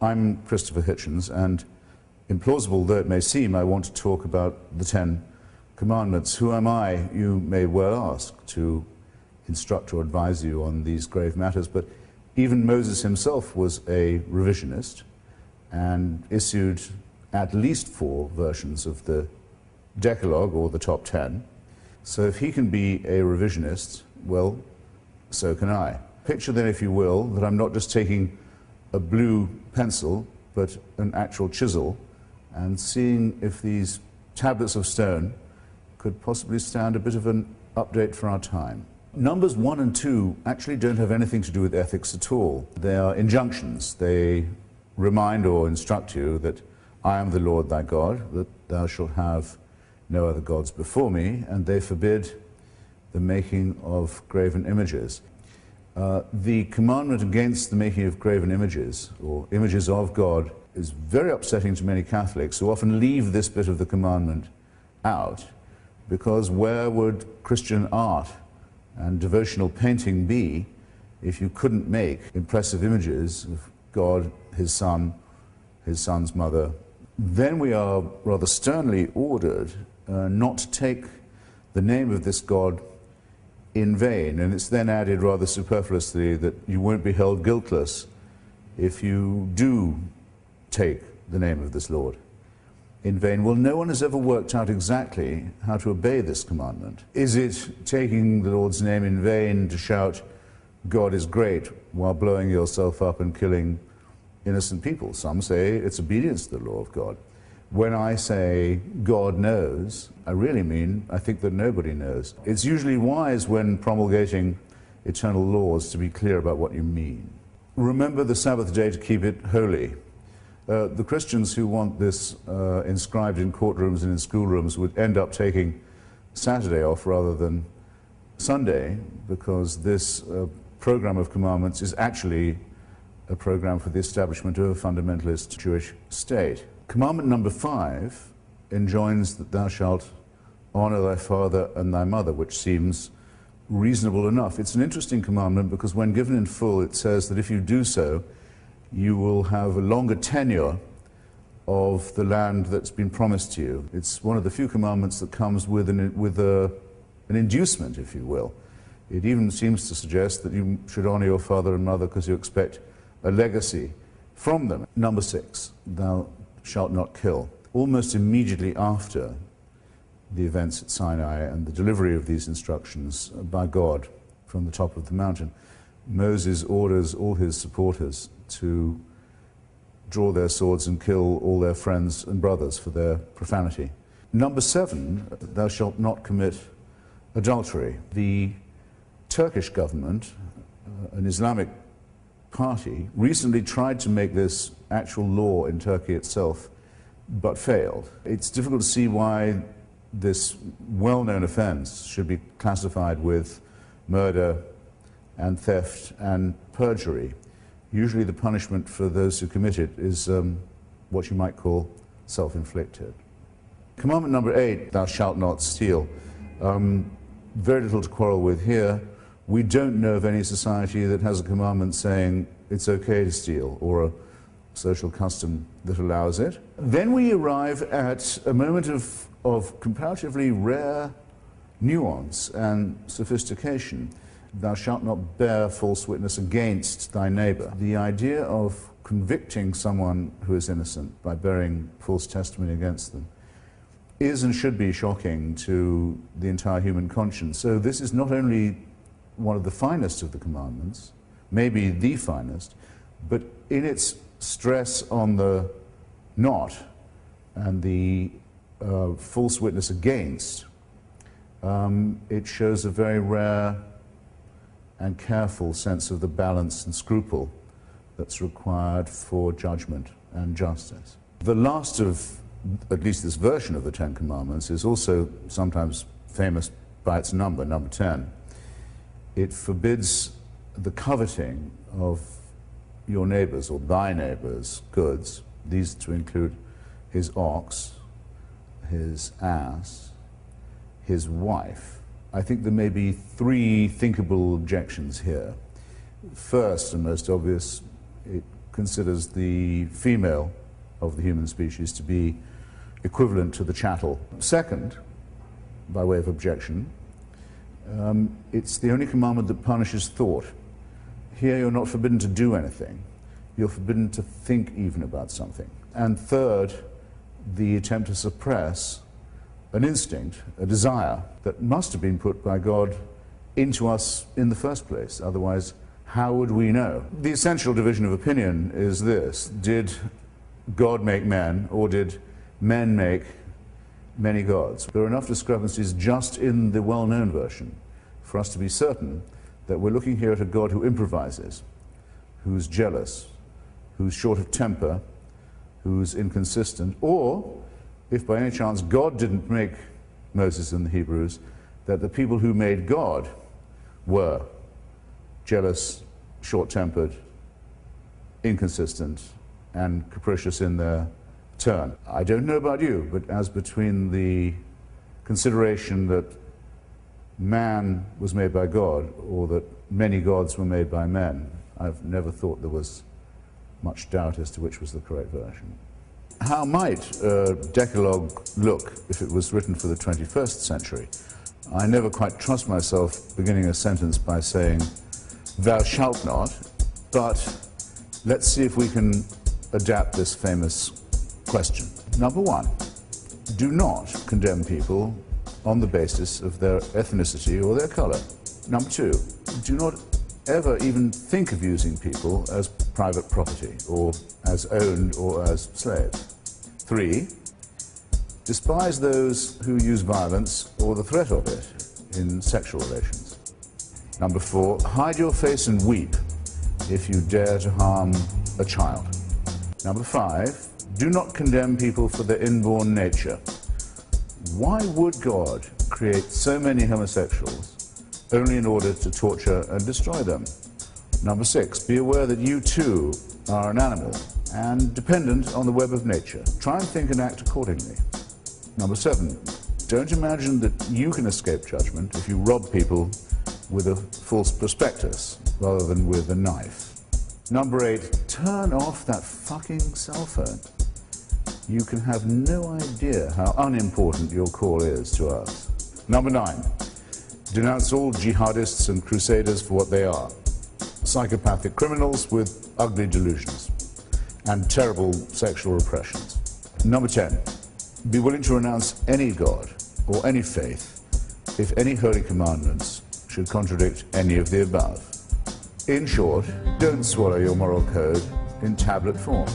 I'm Christopher Hitchens, and implausible though it may seem, I want to talk about the Ten Commandments. Who am I, you may well ask, to instruct or advise you on these grave matters, but even Moses himself was a revisionist and issued at least 4 versions of the Decalogue, or the top 10. So if he can be a revisionist, well, so can I. Picture then, if you will, that I'm not just taking a blue pencil, but an actual chisel, and seeing if these tablets of stone could possibly stand a bit of an update for our time. Numbers 1 and 2 actually don't have anything to do with ethics at all. They are injunctions. They remind or instruct you that I am the Lord thy God, that thou shalt have no other gods before me, and they forbid the making of graven images. The commandment against the making of graven images, or images of God, is very upsetting to many Catholics who often leave this bit of the commandment out, because where would Christian art and devotional painting be if you couldn't make impressive images of God, his son, his son's mother? Then we are rather sternly ordered not to take the name of this God in vain, and it's then added rather superfluously that you won't be held guiltless if you do take the name of this Lord in vain. Well, no one has ever worked out exactly how to obey this commandment. Is it taking the Lord's name in vain to shout, God is great, while blowing yourself up and killing innocent people? Some say it's obedience to the law of God. When I say God knows, I really mean I think that nobody knows. It's usually wise when promulgating eternal laws to be clear about what you mean. Remember the Sabbath day to keep it holy. The Christians who want this inscribed in courtrooms and in schoolrooms would end up taking Saturday off rather than Sunday, because this program of commandments is actually a program for the establishment of a fundamentalist Jewish state. Commandment number 5 enjoins that thou shalt honor thy father and thy mother, which seems reasonable enough. It's an interesting commandment because when given in full, it says that if you do so, you will have a longer tenure of the land that's been promised to you. It's one of the few commandments that comes with an inducement, if you will. It even seems to suggest that you should honor your father and mother because you expect a legacy from them. Number 6, thou shalt not kill. Almost immediately after the events at Sinai and the delivery of these instructions by God from the top of the mountain, Moses orders all his supporters to draw their swords and kill all their friends and brothers for their profanity. Number 7, thou shalt not commit adultery. The Turkish government, an Islamic party, recently tried to make this actual law in Turkey itself, but failed. It's difficult to see why this well-known offense should be classified with murder and theft and perjury. Usually the punishment for those who commit it is what you might call self-inflicted. Commandment number 8, thou shalt not steal. Very little to quarrel with here. We don't know of any society that has a commandment saying it's okay to steal, or a social custom that allows it. Then we arrive at a moment of comparatively rare nuance and sophistication. Thou shalt not bear false witness against thy neighbor. The idea of convicting someone who is innocent by bearing false testimony against them is and should be shocking to the entire human conscience. So this is not only one of the finest of the commandments, maybe the finest, but in its stress on the not and the false witness against, it shows a very rare and careful sense of the balance and scruple that's required for judgment and justice. The last of, at least this version of the Ten Commandments, is also sometimes famous by its number, number 10. It forbids the coveting of your neighbor's or thy neighbor's goods, these to include his ox, his ass, his wife. I think there may be 3 thinkable objections here. First and most obvious, it considers the female of the human species to be equivalent to the chattel. Second, by way of objection, it's the only commandment that punishes thought. Here you're not forbidden to do anything. You're forbidden to think even about something. And third, the attempt to suppress an instinct, a desire that must have been put by God into us in the first place. Otherwise, how would we know? The essential division of opinion is this: did God make men, or did men make many gods? There are enough discrepancies just in the well-known version for us to be certain that we're looking here at a God who improvises, who's jealous, who's short of temper, who's inconsistent, or, if by any chance God didn't make Moses and the Hebrews, that the people who made God were jealous, short-tempered, inconsistent, and capricious in their turn. I don't know about you, but as between the consideration that man was made by God or that many gods were made by men, I've never thought there was much doubt as to which was the correct version. How might a Decalogue look if it was written for the 21st century? I never quite trust myself beginning a sentence by saying, "Thou shalt not," but let's see if we can adapt this famous question. Number one, do not condemn people on the basis of their ethnicity or their color. Number two, do not ever even think of using people as private property or as owned or as slaves. Three, despise those who use violence or the threat of it in sexual relations. Number four, hide your face and weep if you dare to harm a child. Number five, do not condemn people for their inborn nature. Why would God create so many homosexuals only in order to torture and destroy them? Number six, be aware that you too are an animal and dependent on the web of nature. Try and think and act accordingly. Number seven, don't imagine that you can escape judgment if you rob people with a false prospectus rather than with a knife. Number eight, turn off that fucking cell phone. You can have no idea how unimportant your call is to us. Number nine, denounce all jihadists and crusaders for what they are: psychopathic criminals with ugly delusions and terrible sexual repressions. Number 10, be willing to renounce any god or any faith if any holy commandments should contradict any of the above. In short, don't swallow your moral code in tablet form.